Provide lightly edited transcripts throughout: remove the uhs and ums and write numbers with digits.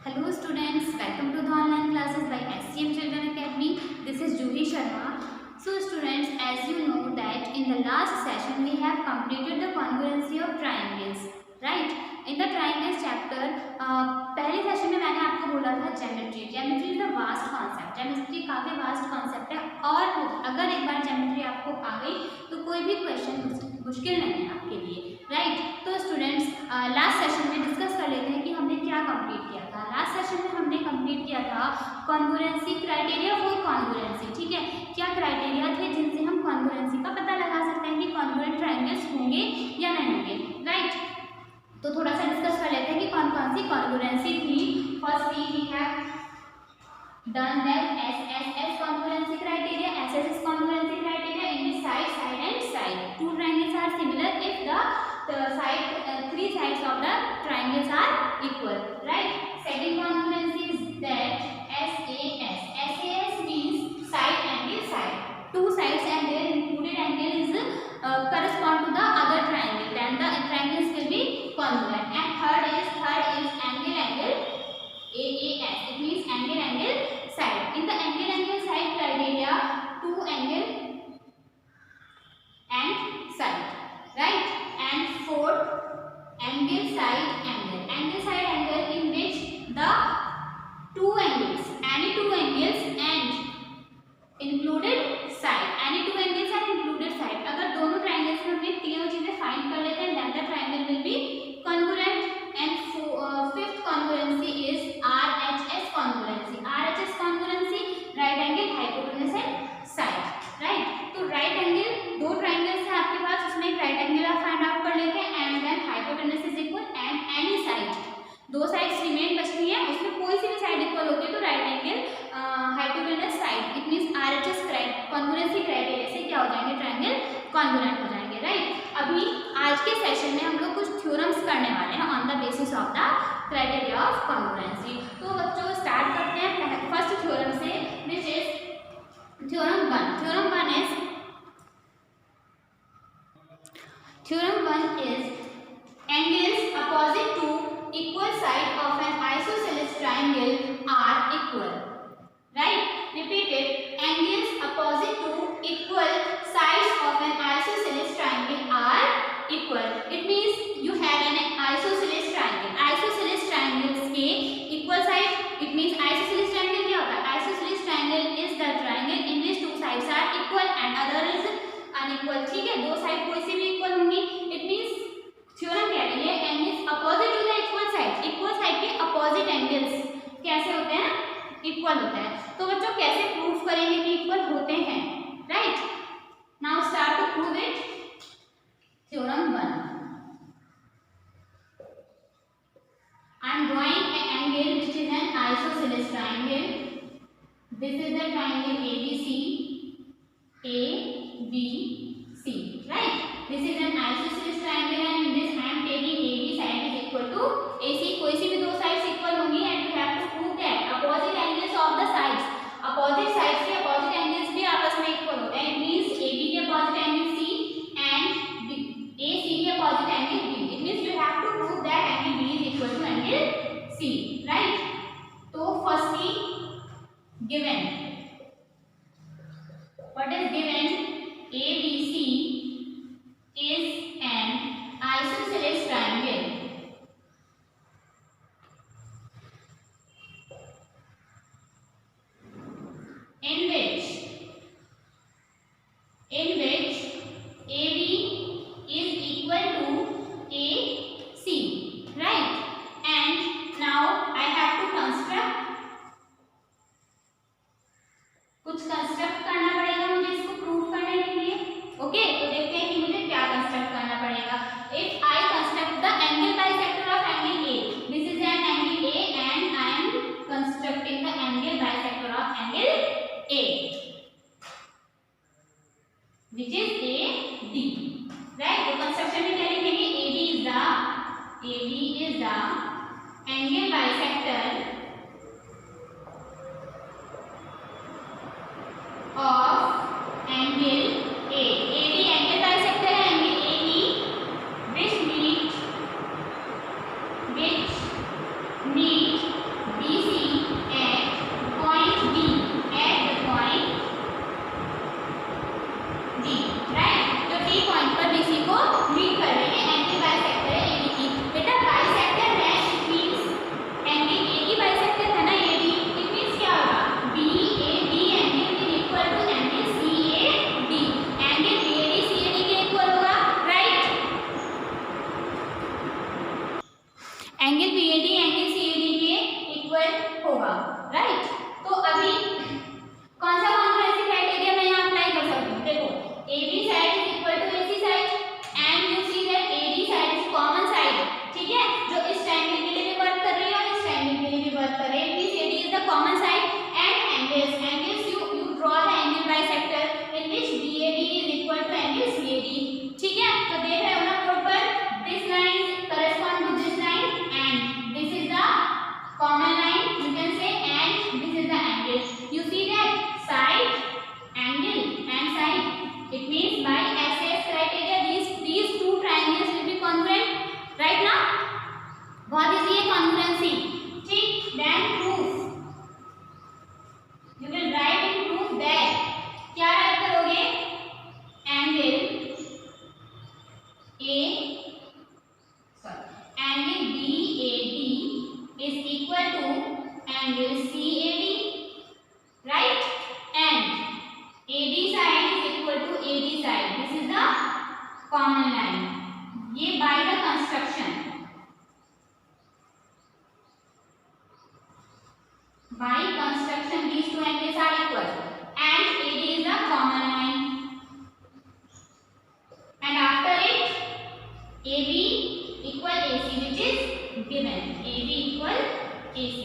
Hello students, welcome to the online classes by SCM Children Academy. This is Juhi Sharma. So students, as you know that in the last session we have completed the congruency of triangles, right? In the triangles chapter, पहले session में मैंने आपको बोला था geometry is the vast concept. Geometry काफ़ी vast concept है और अगर एक बार ज्योमेट्री आपको आ गई तो कोई भी क्वेश्चन मुश्किल नहीं है आपके लिए, राइट? तो स्टूडेंट्स लास्ट सेशन में डिस्कस कर लेते हैं कि हमने क्या कंप्लीट किया था। लास्ट सेशन में हमने कंप्लीट किया था कॉन्ग्रुएंसी, क्राइटेरिया फॉर कॉन्ग्रुएंसी, ठीक है? क्या क्राइटेरिया थे जिनसे हम कॉन्ग्रुएंसी का पता लगा सकते हैं कि कॉन्ग्रुएंट ट्रायंगल्स होंगे या नहीं होंगे, राइट? तो थोड़ा सा डिस्कस कर लेते हैं कि कौन कौन सी कॉन्ग्रुएंसी थी। Firstly we have done that S congruency criteria, S congruency criteria in the side and side. Two triangles are similar if the three sides of the triangles are equal, right? Second congruency is that SAS means side angle side. Two sides and their included angle is correspond to the other triangle, then the triangles will be congruent. And third is angle AAS. It means angle side. In the angle side criteria, two angle and side, right? And fourth, angle side angle in which the two angles, any two angles and included side, any two angles and included side. अगर दोनों triangles में हमने तीनों चीजें find कर लेते हैं then the triangle will be congruent. And fifth congruency is RHS congruency. RHS congruency, right angle, hypotenuse and side, right? तो right angle, दो triangles है आपके पास, उसमें एक right angle आप find out कर लेते हैं and then hypotenuse is equal and any side, दो sides remain बचती हैं, उसमें कोई सी भी side equal होती है तो right angle hypotenuse side, it means RHS congruency criteria से क्या हो जाएंगे, triangle congruent हो जाएंगे, right? अभी आज के सेशन में हम लोग कुछ थ्योरम्स करने वाले हैं on the basis of the criteria of congruency. तो बच्चों स्टार्ट करते हैं फर्स्ट थ्योरम से, which is theorem one. Theorem 1 is angles opposite to equal side of an isosceles triangle are equal, right? Repeat it. Angles opposite to equal sides of an isosceles triangle are equal. It means you have an isosceles triangle. Isosceles triangles के equal side, it means isosceles triangle क्या होता है? Isosceles triangle is the triangle in which two sides are equal and other is unequal, ठीक है? दो side कोई सी भी equal होंगी। इट मींस थ्योरम कह रही है angles opposite to the equal side के अपोजिट एंगल्स कैसे होते हैं? इक्वल होते हैं। तो बच्चों कैसे प्रूफ करेंगे कि इक्वल होते हैं, right? Now start to prove it. Theorem 1, I am drawing an angle which is an isosceles triangle. This is the triangle ABC, right? This is an isosceles triangle and in this I am taking AB side is equal to AC. कोई सी भी दो sides equal होंगी and you have to prove that opposite angles of the sides, opposite sides के opposite angles भी आपस में equal होते हैं. It means AB के opposite angle C and AC के opposite angle B. It means you have to prove that angle B is equal to angle C, right? तो firstly given, what is given? ABC is an isosceles triangle in which AB is equal to AC, right? And now I have to construct, कुछ construct करना पड़ेगा मुझे इसको proof करने के लिए। Okay, तो देखते हैं कि मुझे क्या कंस्ट्रक्ट करना पड़ेगा। If I construct the angle bisector of angle A, this is an angle A and I M constructing the angle bisector of angle A which is A D, right? तो construction में क्या लिखेंगे? AB is the angle bisector of angle A. AB angle bisector है angle AD which meet B angle BAD angle CAD के equal होगा, right. तो अभी कौन सा कॉन्ग्रुएंसी क्राइटेरिया मैं यहाँ अप्लाई कर सकती हूँ? देखो, AB side is equal to AC side and you see that AD side is common side, ठीक है, जो इस ट्रायंगल के लिए भी वर्क कर रही है और इस ट्रायंगल के लिए भी वर्क कर रही है। It AD is the common side and angles you draw the angle bisector in which BAD is equal to angle CAD, ठीक है। तो देख रहे हो ना बोर्ड पर, this line correspond to this line and this is the common line, you can say, and this is the angle. You see that side, angle and side, it means by SAS criteria these two triangles will be congruent, right now? बहुत easy है congruency, ठीक। then proof, you will write in proof that, क्या write करोगे? angle BAD is equal to angle CAD, right, and AD side is equal to AD side, this is the common line, ये by the construction, these two angles are equal and AD is the common line, and after it AB equal AC, which is given, AB equal AC,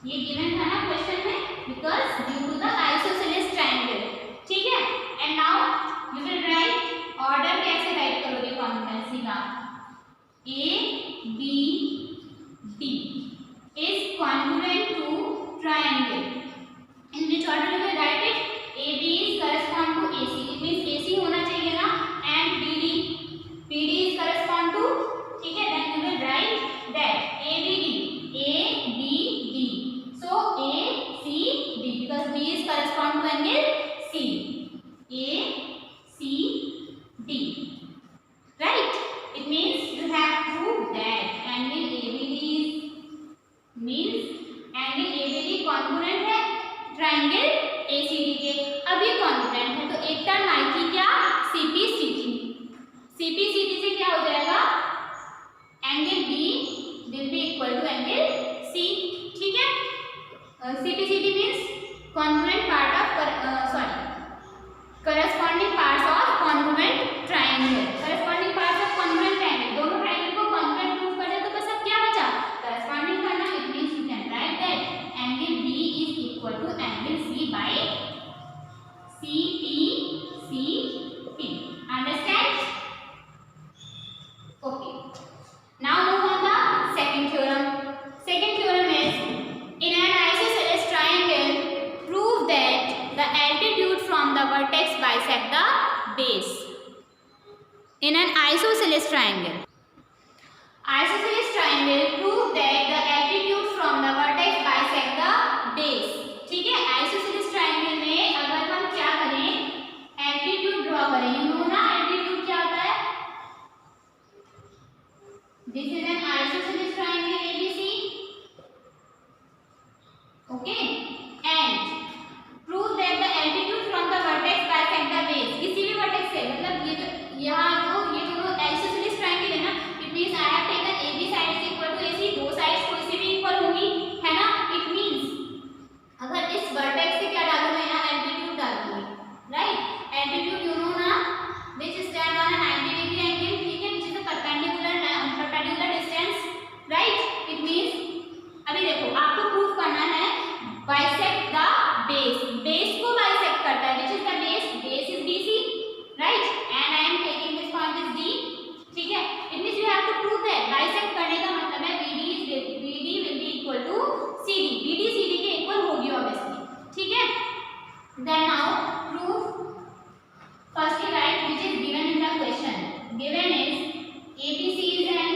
ये given था ना question में, because due to the isosceles triangle, ठीक है। and now you will write, order कैसे write करोगे congruency का? ABD is congruent to triangle, in which order you will write it? AB is correspond to AC, it means AC होना चाहिए ना, and BD is correspond to, ठीक है, then you will write that ABD, so ACD, because B is correspond to angle C, ACD, right? It means you have proved that angle ABD congruent है triangle ACD के। अब ये congruent है तो एक term आई थी क्या? CPCD से क्या हो जाएगा? Angle B will be equal to angle C, ठीक है। CPCD means congruent part of corresponding parts of congruent triangle, corresponding parts of congruent triangle, दोनों triangle को congruent prove कर दे तो बस अब क्या बचा? corresponding करना, it means you can write that angle B is equal to angle C by CPCP, understand? Okay, now move on the second theorem. Second theorem is, in an isosceles triangle, prove that the altitude from the vertex bisect the base. In an isosceles triangle, prove that the altitude from the vertex bisect the base, ठीक है। isosceles triangle में अगर हम क्या करें, altitude draw करें, you know ना altitude क्या होता है? This is an isosceles triangle ABC, okay, and prove that the altitude from the vertex bisect the base, किसी भी vertex से, मतलब ये जो यहाँ ये दोनों isosceles triangle है ना, it means I have taken AB side is equal to AC, दो sides कोई सी भी equal होंगी, है ना। it means अगर इस vertex से क्या डालूं मैं यहाँ altitude डालूंगी, right, altitude you know ना, which stand on a 90-degree angle, ठीक है, which is a perpendicular distance, right, it means अभी देखो आपको प्रूफ करना है bisect the base को bisect करता है, which is the base is BC, right, and I am taking this point is D, ठीक है। it means you have to prove that bisect करने का मतलब है BD will be equal to CD, BD CD के equal होगी obviously, ठीक है। then now prove, first write which is given in the question. Given is ABC is an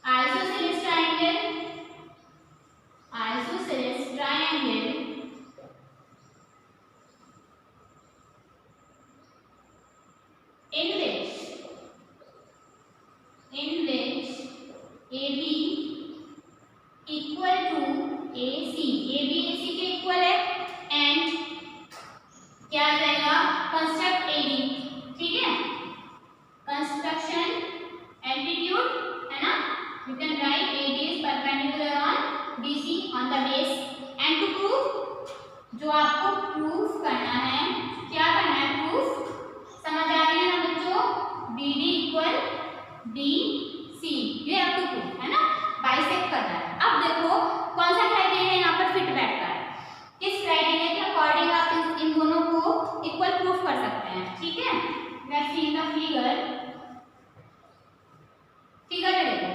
isosceles triangle in which AB equal to AC, AB AC के equal है, and क्या आ जाएगा? Construct AD, ठीक है, construction altitude है ना, perpendicular on BC on the base. And to prove, जो आपको प्रूफ करना है, क्या करना है, प्रूफ, समझ आ रही है ना बच्चों, BD इक्वल DC, ये आपको प्रूफ है ना, बाइसेक्ट करना है। अब देखो कौन सा क्राइटेरिया यहाँ पर फिट बैठता है, किस क्राइटेरिया के अकॉर्डिंग आप इन दोनों को इक्वल प्रूफ कर सकते हैं। ठीक है, let's see the figure. Figure में देखो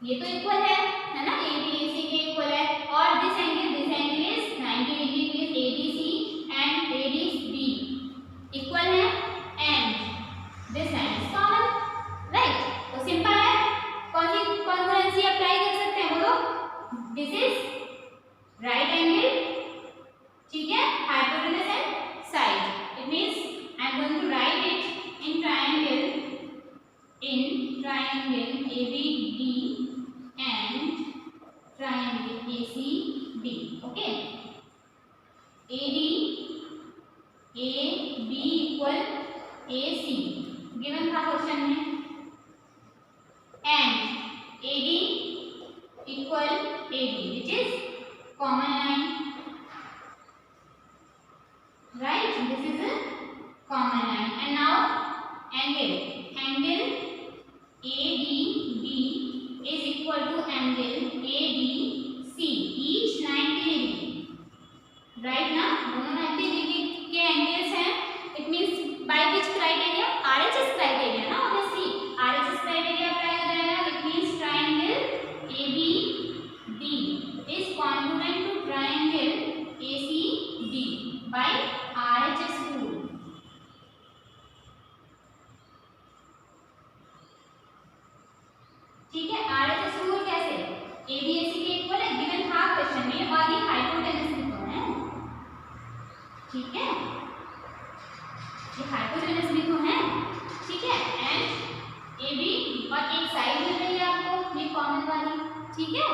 ये तो इक्वल है ना, ABAC के इक्वल है, और this angle is 90 degree with ABC and ADB equal है, and this line is common, right. तो सिंपल है, कौन सी कॉन्ग्रुएंसी अप्लाई कर सकते हैं बोलो, दिस इज राइट एंगल, ठीक है, hypotenuse and side. It means I am going to write it in triangle ABD and triangle ACB, okay, AB equal AC given था क्वेश्चन में, and AD equal AB which is common line, right, this is a common line। and now angle ADB is equal to angle ADC, each 90 degree, right ना, दोनों 90 degree के angles हैं। It means by which criteria, RHS criteria ना, obviously RHS criteria apply हो जाएगा। It means triangle ABD is congruent to triangle ACB by RHS rule। ठीक है, RHS rule कैसे, ABAC के इक्वल है, गिवन था क्वेश्चन में, और ये हाइपोटेन्यूज भी तो है, ठीक है, ये हाइपोटेन्यूज भी तो है, ठीक है, एंड AB और एक साइड मिल रही है आपको, ये कॉमन वाली, ठीक है।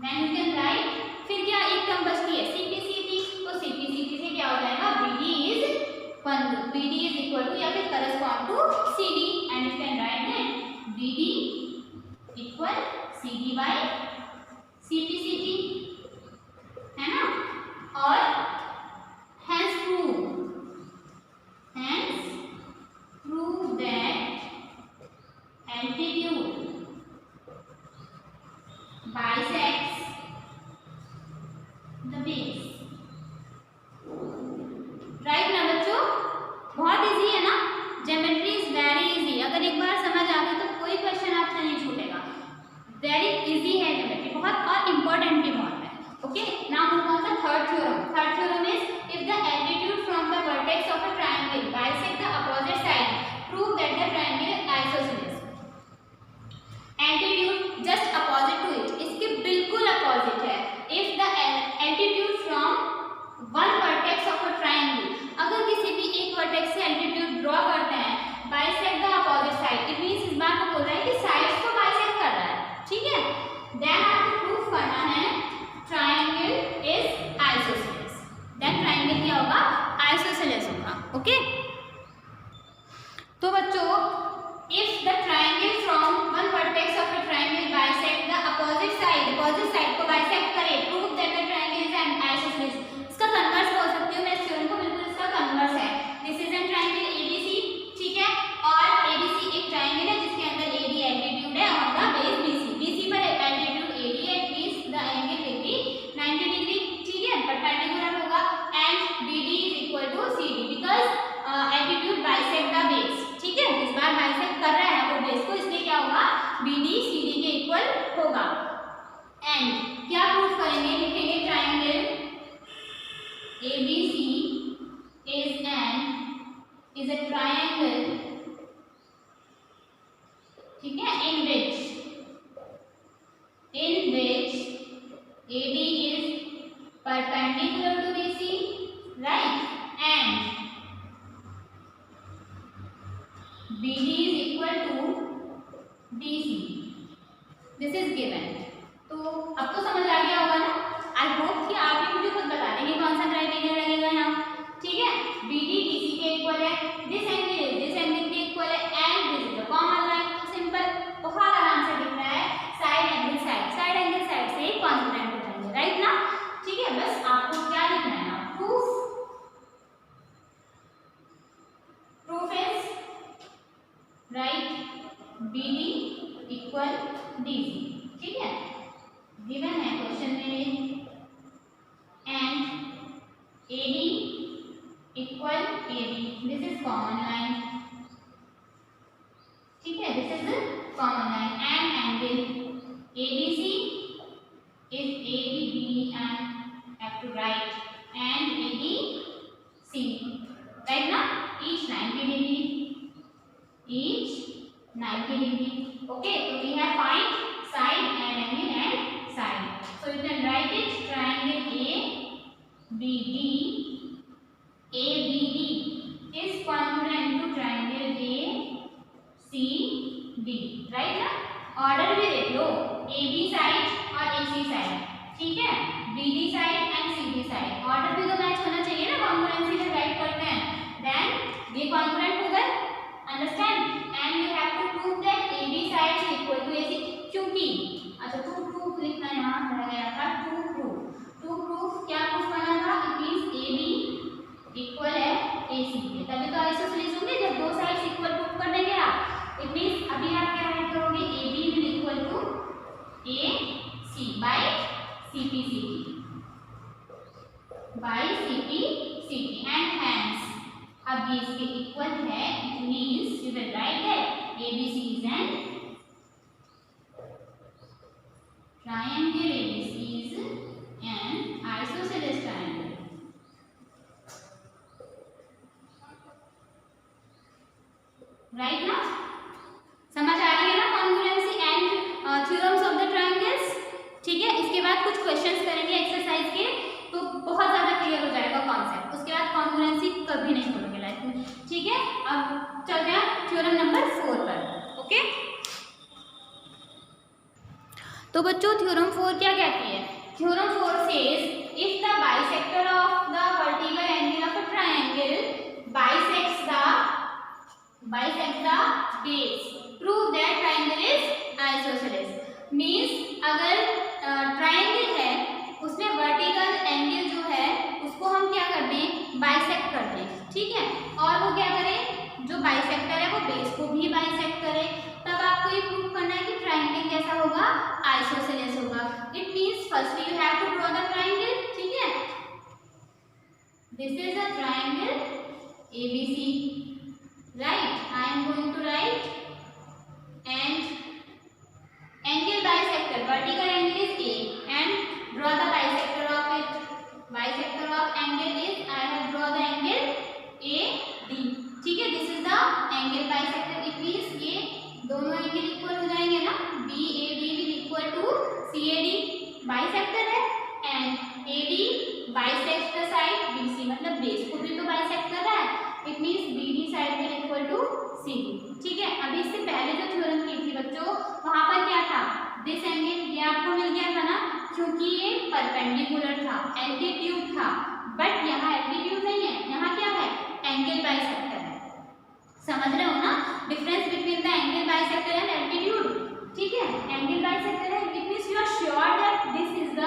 देन यू कैन राइट, फिर क्या एक टर्म बचती है CPCT, तो CPCT से क्या हो जाएगा, BD is equal to या फिर correspond to CD, and you can write that BD equal CD by CPCT, है ना, और hence prove that altitude bisects the base, right ना बच्चों, बहुत इजी है ना, ज्योमेट्री इज वेरी इजी, अगर एक बार समझ आ गई तो कोई क्वेश्चन आपसे नहीं छूटेगा, वेरी इजी है ज्योमेट्री, बहुत और इंपॉर्टेंट भी बहुत है। Okay, now move on the third theorem. Third theorem is if the altitude from the vertex of a triangle bisect the opposite side, prove that the triangle is isosceles. Altitude just opposite to it, इसके बिल्कुल opposite है। If the altitude from one vertex of a triangle, अगर किसी भी एक vertex से altitude draw करते हैं, bisect the opposite side, it means इस बात को बोल रहा है कि साइड्स को बाइसेक्ट कर रहा है, ठीक है। देन आपको प्रूफ करना है triangle is isosceles, then triangle क्या होगा, आइसोसेलेस होगा। ओके, तो बच्चों if the triangle from one vertex of a triangle bisect the opposite side को बाइसेक्ट करे, prove that the triangle is an isosceles. इसका कन्वर्स बोल सकती हूँ मैं, इस थ्योरम को बिल्कुल इसका कन्वर्स है। This is an triangle ABC, ठीक है, और ABC एक ट्रायंगल है जिसके अंदर AD एल्टीट्यूड है ऑन द बेस BC पर एल्टीट्यूड AD है, it means the angle will be 90 degree, ठीक है, परपेंडिकुलर होगा, and BD is equal to CD because altitude bisect the base, ठीक है, इस बार बाइसेक्ट कर रहा है वो बेस को, इसलिए क्या होगा, BD CD के इक्वल होगा। एंड क्या प्रूफ करेंगे, लिखेंगे triangle ABC is a triangle, ठीक है, in which AD is perpendicular to BC, right, and BD is equal to DC, this is given। तो अब तो समझ आ गया होगा ना, आई होप कि आप भी मुझे खुद बता देंगे कौन सा क्राइटेरिया लगेगा यहाँ, ठीक है। BD DC के इक्वल है, दिस एंगल के इक्वल है, and this is the common line. तो सिंपल, बहुत आराम से दिख रहा है, side angle side equal DC, ठीक है, गिवन है क्वेश्चन में, and AD equal AB, this is common line, ठीक है, this is common line, and angle ABC is ADB and have to write and ADC, right now each 90 degree, each 90 degree, okay, so we have find side and angle and side, so you can write it triangle ABD is congruent to triangle ACD, right ना, order भी देख लो, AB side और AC side, ठीक है, BD side and CD side, order भी तो match होना चाहिए ना, कॉन्ग्रुएंसी जब राइट करते हैं, देन ये कॉन्ग्रुएंट हो गए, understand, and you have to prove that AB side is equal to AC, क्योंकि अच्छा टू प्रूफ लिखना यहाँ रह गया था, टू प्रूफ क्या प्रूफ करना था, इट मींस AB इक्वल है AC के, तभी तो आइसोसेलेस होंगे जब दो साइड्स इक्वल प्रूफ कर देंगे आप, इट मींस अभी आप क्या राइट करोगे, AB will equal to AC by CP/CD, by CP/CD, and hence अब ये इसके इक्वल है, it means you will write that ABC is an triangle, ABC is an isosceles triangle, right ना, समझ आ रही है ना congruency and theorems of the triangles, ठीक है, इसके बाद कुछ क्वेश्चंस करेंगे एक्सरसाइज के, तो बहुत ज्यादा क्लियर हो जाएगा कॉन्सेप्ट, उसके बाद कॉन्ग्रुएंसी कभी नहीं भूलोगे लाइफ में, ठीक है, अब चलते हैं थ्योरम नंबर 4 पर, ओके, तो बच्चों थ्योरम 4 क्या कहती है, theorem 4 says if the bisector of the vertical angle of a triangle bisects the base, prove that triangle is isosceles, means अगर ट्रायंगल है उसमें वर्टिकल एंगल जो है उसको हम क्या कर दें, बाइसेक्ट कर दें, ठीक है, और वो क्या करें, जो बाइसेक्टर है वो बेस को भी बाइसेक्ट करे, तब आपको ये प्रूव करना है कि ट्रायंगल कैसा होगा, आइसोसेलेस होगा, it means firstly you have to draw the triangle, ठीक है, this is a triangle ABC, right, I am going to write, and angle bisector, vertical angle is A, and draw the bisector of it, bisector of angle is, I have draw the angle AD, ठीक है, this is the angle bisector, it means ये दोनों angle equal हो जाएंगे ना, BAD will equal to CAD, bisector है, and AD bisects the side BC, मतलब base को भी तो बाइसेक्ट कर रहा है, it means BD side will equal to CD, ठीक है, अभी इससे पहले जो थ्योरम की थी बच्चों, वहां पर क्या था, दिस एंगल ये आपको मिल गया था ना, क्योंकि ये परपेंडिकुलर था, एल्टीट्यूड था, बट यहाँ एल्टीट्यूड नहीं है, यहाँ क्या है, एंगल बाइसेक्टर है, समझ रहे हो ना difference between the angle bisector and altitude, ठीक है, एंगल बाइसेक्टर है, it means you are sure that this is the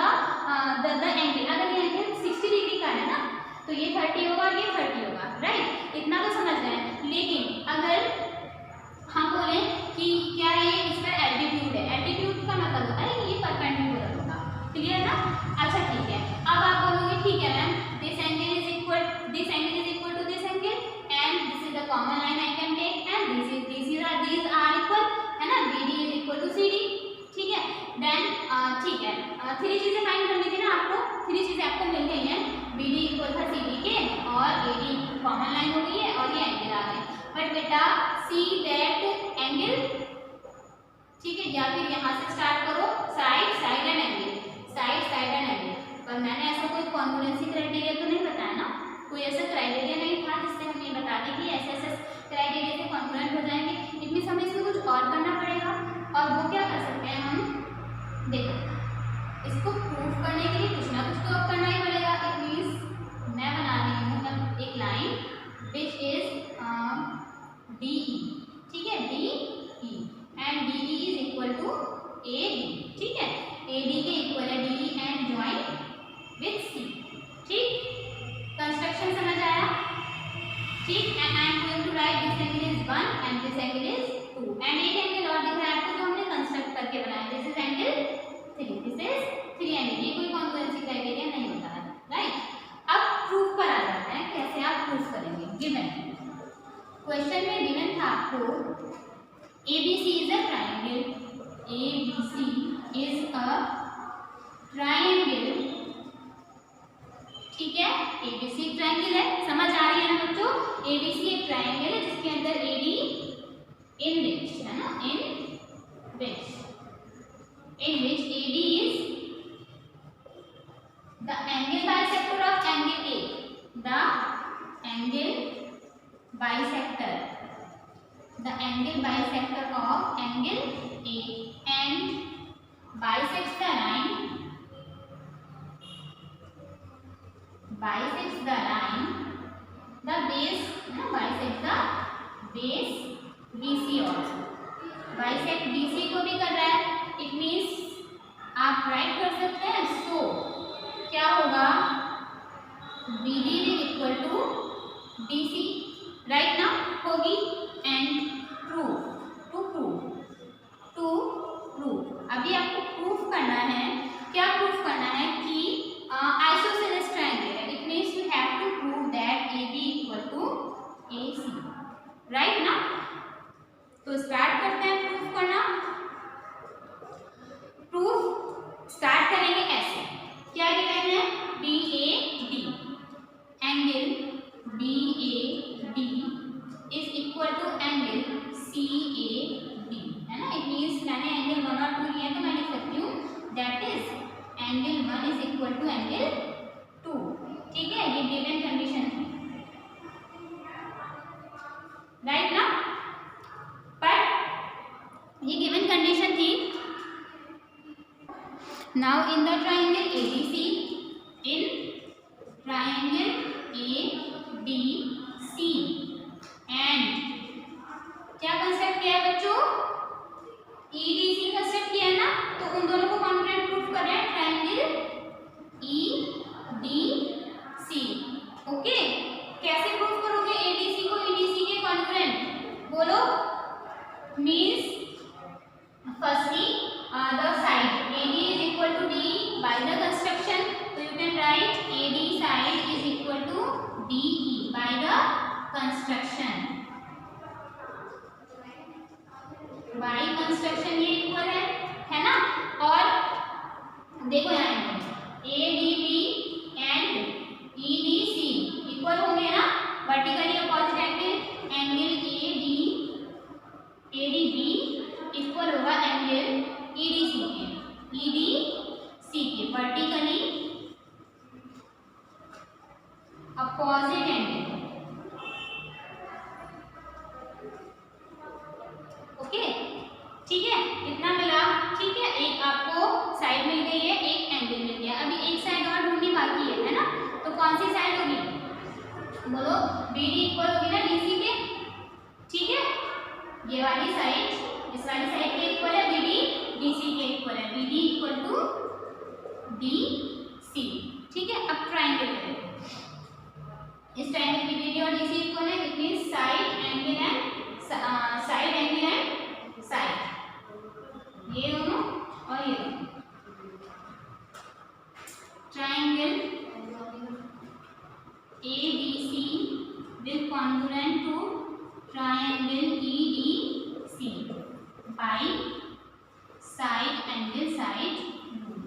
angle, अगर ये एंगल 60 डिग्री का है ना, तो ये 30 होगा और ये 30 होगा, राइट, इतना तो समझ रहे हैं, लेकिन अगर हम बोले कि क्या ये इसका एल्टीट्यूड है, एल्टीट्यूड का मतलब होता है कि ये परपेंडिकुलर होगा, क्लियर ना, अच्छा ठीक है, अब आप बोलोगे ठीक है ma'am, this angle is equal to this angle, and this is the common line I can take, and these are equal, है ना, BD is equal to CD, ठीक है, देन ठीक है, 3 चीजें फाइंड करनी थी ना आपको, 3 चीजें आपको मिल गई हैं, BD इक्वल था CD के, और AD कॉमन लाइन हो गई है, और ये एंगल आ गए, बट बेटा सी दैट एंगल, ठीक है, या फिर यहाँ से स्टार्ट करो, side and angle, side and angle, पर मैंने ऐसा कोई कॉन्ग्रुएंसी क्राइटेरिया तो नहीं बताया ना, कोई ऐसा क्राइटेरिया नहीं था जिससे हम ये बता दें कि ऐसे क्राइटेरिया से कॉन्ग्रुएंट हो जाएंगे, इट मींस हमें इसमें कुछ और करना पड़ेगा, और वो क्या कर सकते हैं हम, देखो इसको प्रूफ करने के लिए कुछ ना कुछ तो अब करना ही पड़ेगा, इट मींस मैं बना रही हूँ एक लाइन विच इज DE, ठीक है, DE, and DE is equal to AD, ठीक है, AD के इक्वल है DE and join with C, ठीक, कंस्ट्रक्शन समझ आया, ठीक, and I am going to write this angle is 1 and this angle is 2, and एक एंगल और दिख रहा है आपको जो हमने construct in which AD is the angle bisector of angle A. The angle bisector. The angle bisector of angle A and bisects the line. Bisects the line. The base, bisects the base BC also. Bisect BC को भी कर रहा है. It means आप right कर सकते हैं. So क्या होगा? BD is equal to BC. Right ना होगी. एंड टू प्रूव अभी आपको प्रूफ करना है. क्या प्रूफ करना है? कि आइसोसेलेस ट्रायंगल है. It means you have to prove that AB equal to AC. Right ना. तो स्टार्ट करते हैं प्रूफ करना. प्रूफ स्टार्ट करेंगे ऐसे. क्या गिवन है? BAD. Angle BAD is equal to angle CAD. है ना. इट मींस मैंने एंगल 1 और 2 लिया तो मैं लिख सकती हूँ that is angle 1 is equal to angle 2. ठीक है. ये गिवन कंडीशन है. राइट ना. पर ये गिवन कंडीशन थी. Now in the triangle ABC, in triangle ABC and क्या कंसेप्ट किया है बच्चों? EDC कंसेप्ट किया है ना. तो उन दोनों को कॉन्ग्रुएंट प्रूफ कर रहे हैं. Triangle EDC. ओके. कैसे प्रूफ करोगे ADC को EDC के कॉन्ग्रुएंट? बोलो. Means firstly the side AD is equal to D by the construction. So you can write AD side is equal to DE by the construction. By construction ये equal है ना. और देखो यहाँ ADB and EDC equal होंगे ना. Vertically opposite angle. Angle ADB equal होगा angle EDC के वर्टिकली अपोजिट एंगल. ओके. ठीक है. इतना मिला. ठीक है. एक आपको साइड मिल गई है, एक एंगल मिल गया. अभी एक साइड और ढूंढनी बाकी है ना. तो कौन सी साइड होगी? बोलो. BD इक्वल होगी ना DC के. ठीक है. ये वाली साइड इस वाली साइड के इक्वल है. BD DC के इक्वल है. BD equal to DC. ठीक है. अब ट्रायंगल करें. इस ट्रायंगल की BD और DC इक्वल है. It means side angle and side angle and side. ये दोनों और ये दोनों. Triangle ABC will congruent to triangle EDC by side angle side rule.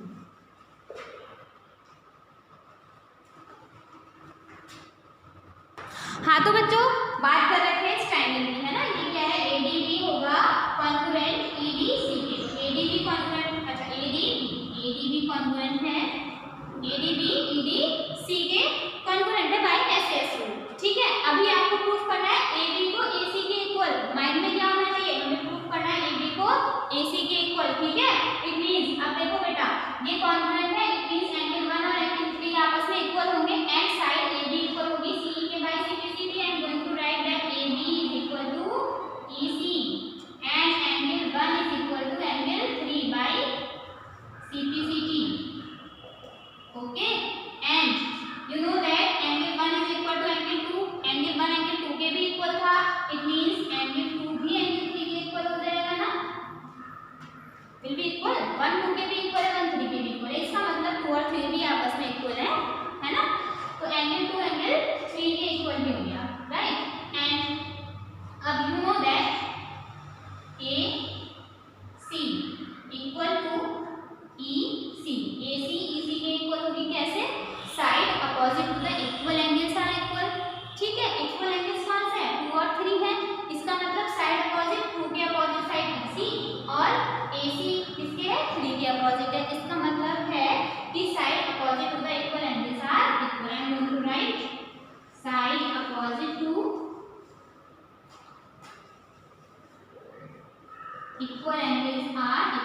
हाँ तो बच्चों बात कर रहे थे इस ट्रायंगल की. है ना. ये क्या है? ADB होगा कॉन्ग्रुएंट EDC के. ADB congruent. अच्छा ADB कॉन्ग्रुएंट है. ADB EDC के कॉन्ग्रुएंट है बाय SS रूल. ठीक है. अभी आपको प्रूफ करना है AB को AC के इक्वल. माइंड में क्या होना चाहिए? हमें प्रूफ करना है AB को AC के इक्वल. ठीक है. इट मींस अब देखो बेटा ये कॉन्ग्रुएंट है. इट मींस एंगल 1 और एंगल 3 आपस में इक्वल होंगे एंड साइड AB इक्वल होगी CE के by CPCB. I am going to write that AB is equal to EC and angle 1 is equal to angle 3 by CPCT. Okay. And you know that angle 1 is equal to angle 2. Angle 1 angle 2 के भी equal था. It means angle 2 भी angle 3 के equal हो जाएगा ना. Will be equal. 1 2 के भी इक्वल है, 1 3 के भी इक्वल है. इसका मतलब 2 और 3 भी आपस में इक्वल है ना. तो एंगल 2 एंगल 3 के इक्वल भी हो गया. राइट. एंड अब you know that AC equal to EC. AC EC के इक्वल होगी. कैसे? Side opposite to the equal angles are equal. ठीक है. इक्वल एंगल्स कौन से हैं? 2 और 3 है. इसका मतलब साइड अपोजिट 2 के अपोजिट साइड EC और equal angles are